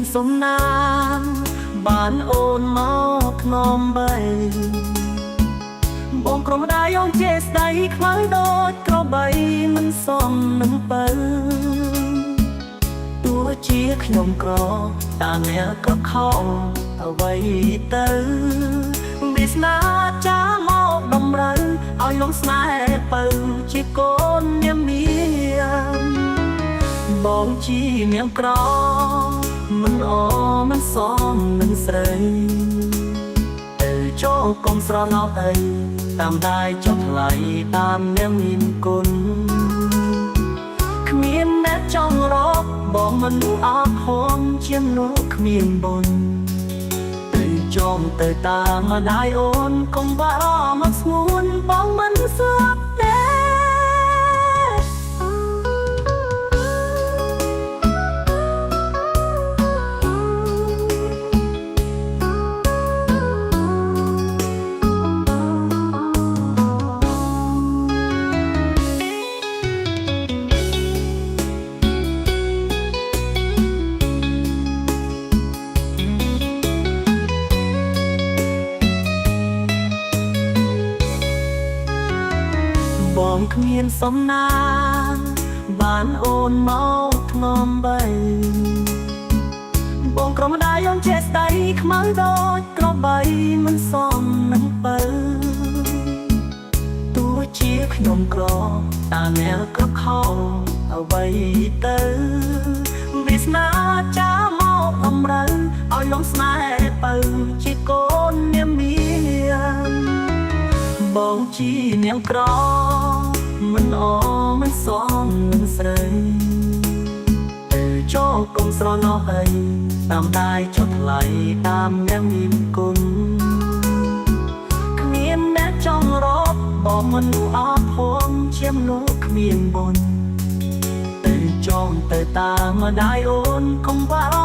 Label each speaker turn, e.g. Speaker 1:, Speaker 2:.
Speaker 1: មានសំណាងបានអូនមកខ្នំបីបងក្រុមដែរអូនចេះស្ដីខ្មៅដូចក្របីមិនសមនឹងបើទោះជាខ្ញុំក្រតាអ្នកក៏ខំអ្វីទៅវាសនាចាមកដំរើឲ្យលងស្នេហ៍បើជាកូននាមមានបងជានាងក្រមិនអមិនសមនឹងស្រីទៅចូលកុំស្រណោអីតាមដែរចុះថ្លៃតាមនាងមានគុណគ្មានអ្នកចង់រកបងមិនអត់ហមជានោះគ្មានបុណ្យទៅចង់ទៅតាមម្ដាយអូនកុំបារម្ភស្ងួនបងមិនស្លាប់ទេបងគ្មានសំណាងបានអូនមកថ្នមបីបងក្រុមដែរអូនចេះស្ដីខ្មៅដូចក្របីមិនសមនឹងបើទោះជាខ្ញុំក្រតាអ្នកក៏ខំអ្វីទៅវាសនាចាមកអំរើឲ្យលងស្នេហ៍បើជាកូននាមមានបងជានាងក្រមិនអមិនសមនឹងស្រីទៅចូលកុំស្រណោអីតាមដែរចុះថ្លៃតាមនាងមានគុណគ្មានអ្នកចង់រកបងមិនអត់ហមជាមនុស្សគ្មានបុណ្យទៅចង់ទៅតាមម្ដាយអូនកុំបារ